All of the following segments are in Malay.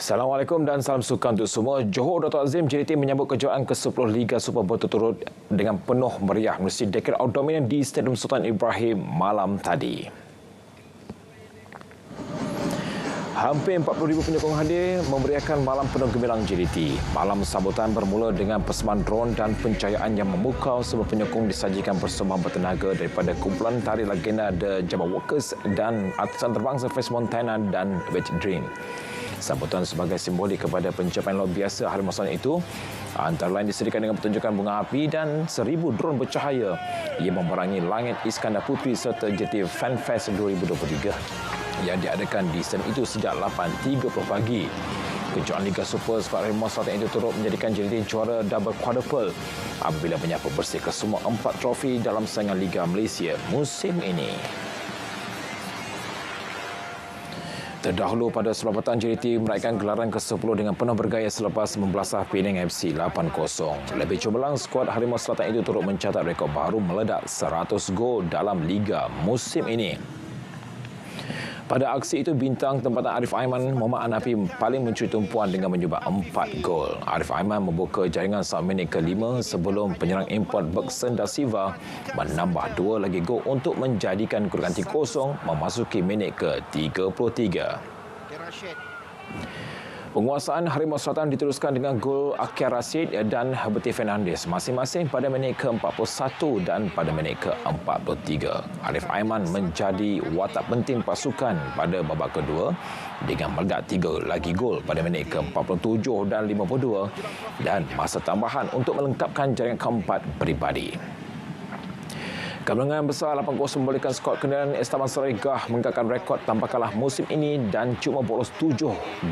Assalamualaikum dan salam sukan untuk semua. Johor Dato' Azim JDT menyambut kejuaraan ke-10 Liga Super berturut-turut dengan penuh meriah menerusi dekade outdoor di Stadium Sultan Ibrahim malam tadi. Hampir 40,000 penyokong hadir memeriahkan malam penuh gemilang JDT. Malam sambutan bermula dengan persembahan drone dan pencahayaan yang memukau semua penyokong disajikan persembahan bertenaga daripada kumpulan tari legenda The Jabberwockers dan artisan terbangsa Face Montana dan Wet Dream. Sambutan sebagai simbolik kepada pencapaian luar biasa Hari Masalah itu antara lain disediakan dengan pertunjukan bunga api dan 1,000 drone bercahaya yang memerangi langit Iskandar Puteri serta JDT Fan Fest 2023 yang diadakan di stadium itu sejak 8.30 pagi. Kejuaraan Liga Super Sepak Harimau Selatan itu turut menjadikan JDT juara double quadruple apabila menyapu bersih kesemua 4 trofi dalam saingan Liga Malaysia musim ini. Terdahulu pada sebelah petang JDT meraihkan gelaran ke-10 dengan penuh bergaya selepas membelasah Penang FC 8-0. Lebih cemerlang, skuad Harimau Selatan itu turut mencatat rekod baru meledak 100 gol dalam Liga musim ini. Pada aksi itu, bintang tempatan Arif Aiman, Muhammad Hanafi paling mencuri tumpuan dengan menyumbang 4 gol. Arif Aiman membuka jaringan sampai minit ke-5 sebelum penyerang import Bergson da Silva menambah 2 lagi gol untuk menjadikan kedudukan 3-0 memasuki minit ke-33. Penguasaan Harimau Selatan diteruskan dengan gol Akhir Rashid dan Herbert Fernandez masing-masing pada minit ke-41 dan pada minit ke-43. Arif Aiman menjadi watak penting pasukan pada babak kedua dengan meledak 3 lagi gol pada minit ke-47 dan 52 dan masa tambahan untuk melengkapkan jaringan keempat peribadi. Kemenangan besar 8-0 membolehkan skuad kenderaan Esteban Sarigah menggakkan rekod tanpa kalah musim ini dan cuma bolos 7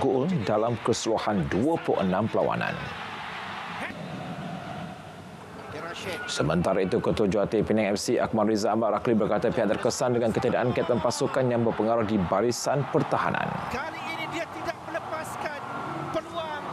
gol dalam keseluruhan 26 perlawanan. Sementara itu, Ketua Jurulatih Penang FC Akmal Riza Ahmad Rakli berkata pihak terkesan dengan ketiadaan kapten pasukan yang berpengaruh di barisan pertahanan. Kali ini dia tidak melepaskan peluang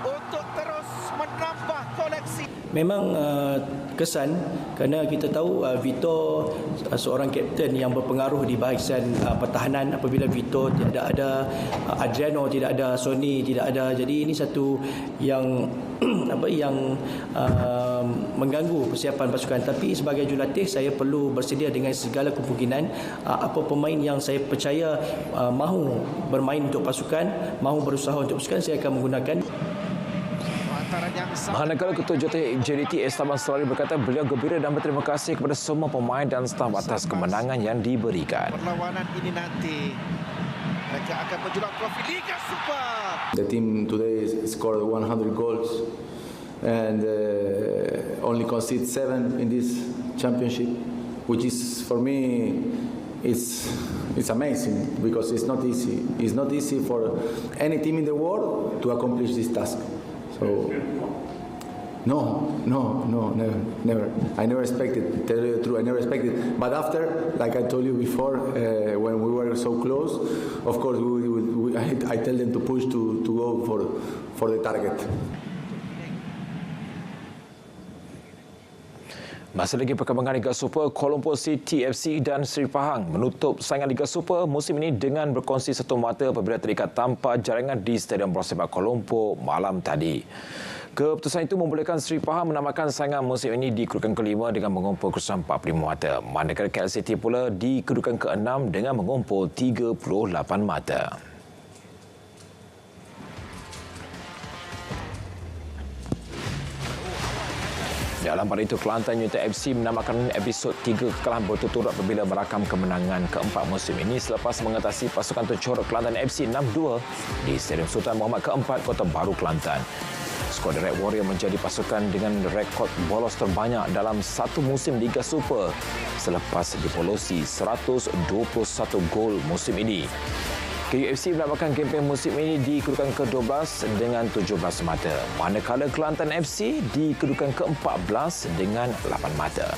untuk terus menambah koleksi. Memang kesan kerana kita tahu Vito seorang kapten yang berpengaruh di barisan pertahanan. Apabila Vito tidak ada, Adriano tidak ada, Sony tidak ada, jadi ini satu yang mengganggu persiapan pasukan. Tapi sebagai jurulatih saya perlu bersedia dengan segala kemungkinan. Apa pemain yang saya percaya mahu bermain untuk pasukan, mahu berusaha untuk pasukan, saya akan menggunakan. Manakala Ketua Jurulatih JDT Esteban Sarigah berkata beliau gembira dan berterima kasih kepada semua pemain dan staf atas kemenangan yang diberikan. Perlawanan ini nanti mereka akan menjulang trofi Liga Super. The team today scored 100 goals and only conceded 7 in this championship, which is for me it's amazing because it's not easy. It's not easy for any team in the world to accomplish this task. So, no, never. I never expected, tell you the truth, I never expected. But after, like I told you before, when we were so close, of course, I tell them to push to go for the target. Masih lagi perkembangan Liga Super, Kuala Lumpur City FC dan Seri Pahang menutup saingan Liga Super musim ini dengan berkongsi satu mata apabila terikat tanpa jaringan di Stadium Bola Sepak Kuala Lumpur malam tadi. Keputusan itu membolehkan Seri Pahang menamakan saingan musim ini di kedudukan kelima dengan mengumpul keseluruhan 45 mata. Manakala KL City pula di kedudukan ke-6 dengan mengumpul 38 mata. Dalam pada itu, Kelantan United FC menamakan episod 3 kekalahan berturut-turut apabila merakam kemenangan keempat musim ini selepas mengatasi pasukan tercorok Kelantan FC 6-2 di Stadium Sultan Muhammad keempat, Kota Baru, Kelantan. Skuad Red Warrior menjadi pasukan dengan rekod bolos terbanyak dalam satu musim Liga Super selepas dipolosi 121 gol musim ini. KUFC menamakan kempen musim ini di kedudukan ke-12 dengan 17 mata, manakala Kelantan FC di kedudukan ke-14 dengan 8 mata.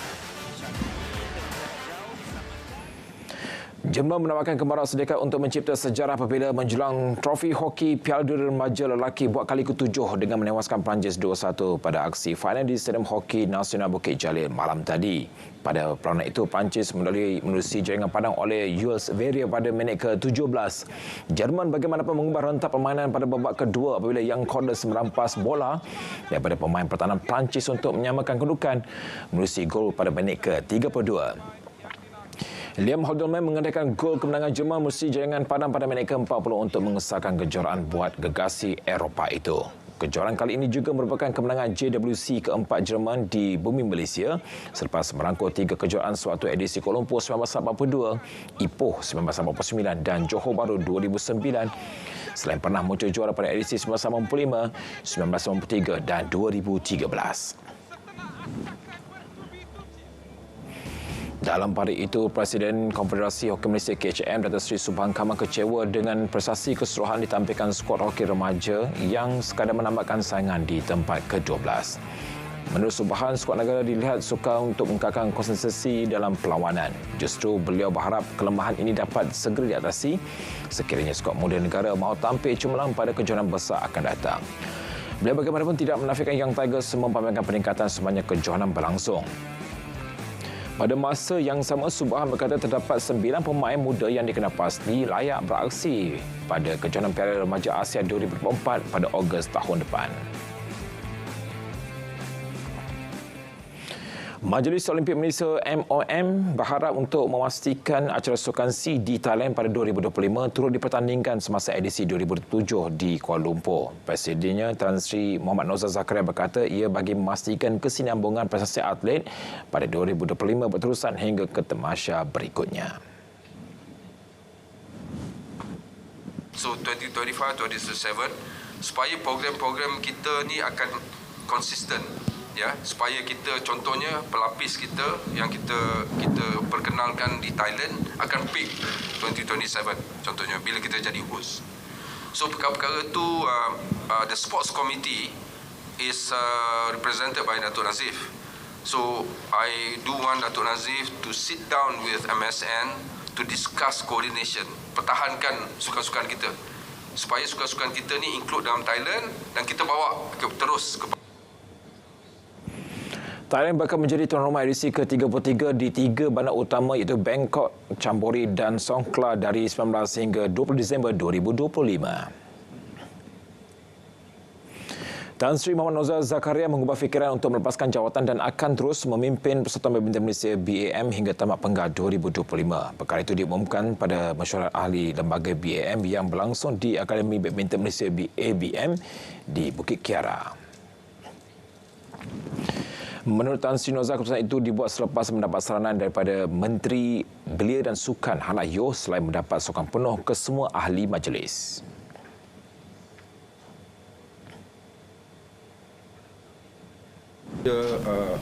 Jerman menawarkan kemarahan sedekat untuk mencipta sejarah apabila menjulang trofi hoki Piala Dunia Remaja Lelaki buat kali ke-7 dengan menewaskan Perancis 2-1 pada aksi final di Stadium Hoki Nasional Bukit Jalil malam tadi. Pada perlawanan itu, Perancis menerusi jaringan padang oleh Jules Verrier pada minit ke-17. Jerman bagaimanapun mengubah rentak permainan pada babak kedua apabila Young Corders merampas bola daripada pemain pertahanan Perancis untuk menyamakan kedudukan menerusi gol pada minit ke-32. Liam Halderman mengandaikan gol kemenangan Jerman menerusi jaringan padang pada minit ke-40 untuk mengesahkan kejuaraan buat gegasi Eropah itu. Kejuaraan kali ini juga merupakan kemenangan JWC keempat Jerman di bumi Malaysia selepas merangkul 3 kejuaraan sewaktu edisi Kuala Lumpur 1982, Ipoh 1989 dan Johor Bahru 2009. Selain pernah muncul juara pada edisi 1985, 1993 dan 2013. Dalam pada itu, Presiden Konfederasi Hoki Malaysia KHM Datuk Seri Subhan Kamal kecewa dengan prestasi keseluruhan ditampilkan skuad hoki remaja yang sekadar menambahkan saingan di tempat ke-12. Menurut Subhan, skuad negara dilihat sukar untuk mengekalkan konsistensi dalam perlawanan. Justru beliau berharap kelemahan ini dapat segera diatasi sekiranya skuad muda negara mahu tampil cemerlang pada kejuaraan besar akan datang. Beliau bagaimanapun tidak menafikan Young Tigers mempamerkan peningkatan sebanyak kejohanan berlangsung. Pada masa yang sama, Subhan berkata terdapat 9 pemain muda yang dikenal pasti layak beraksi pada kejohanan Piala Remaja Asia 2024 pada Ogos tahun depan. Majlis Olimpik Malaysia MOM berharap untuk memastikan acara sukan SEA di Thailand pada 2025 turut dipertandingkan semasa edisi 2007 di Kuala Lumpur. Presidennya Tan Sri Mohamad Nozar Zakaria berkata ia bagi memastikan kesinambungan prestasi atlet pada 2025 berterusan hingga ke tamasya berikutnya. So 2025-2027 supaya program-program kita ni akan konsisten. Ya, supaya kita contohnya pelapis kita yang kita perkenalkan di Thailand akan peak 2027 contohnya bila kita jadi host. So perkara-perkara tu the sports committee is represented by Datuk Nazif. So I do want Datuk Nazif to sit down with MSN to discuss coordination, pertahankan sukan-sukan kita supaya sukan-sukan kita ni include dalam Thailand dan kita bawa terus ke Thailand bakal menjadi tuan rumah edisi ke-33 di 3 bandar utama iaitu Bangkok, Chonburi dan Songkhla dari 19 hingga 20 Disember 2025. Tan Sri Mohamad Nozar Zakaria mengubah fikiran untuk melepaskan jawatan dan akan terus memimpin Persatuan Badminton Malaysia BAM hingga tamat penggal 2025. Perkara itu diumumkan pada mesyuarat ahli lembaga BAM yang berlangsung di Akademi Badminton Malaysia ABM di Bukit Kiara. Menurut Tan Sri Nozar, keputusan itu dibuat selepas mendapat saranan daripada Menteri Belia dan Sukan Hannah Yeoh selain mendapat sokongan penuh ke semua ahli majlis.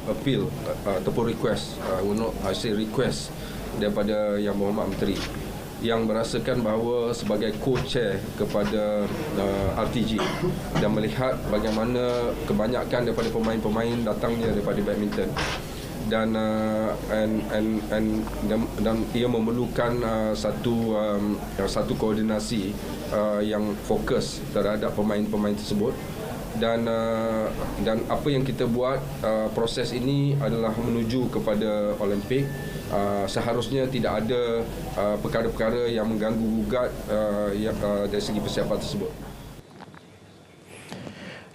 Appeal ataupun request, request daripada Yang Berhormat Menteri yang merasakan bahawa sebagai co-chair kepada RTG dan melihat bagaimana kebanyakan daripada pemain-pemain datangnya daripada badminton dan ia memerlukan satu koordinasi yang fokus terhadap pemain-pemain tersebut dan apa yang kita buat proses ini adalah menuju kepada Olimpik. Seharusnya tidak ada perkara-perkara yang mengganggu gugat dari segi persiapan tersebut.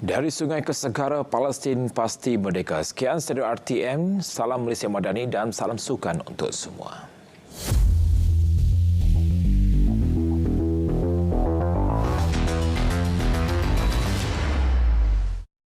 Dari sungai ke segara, Palestin pasti merdeka. Sekian Studio RTM, salam Malaysia Madani dan salam sukan untuk semua.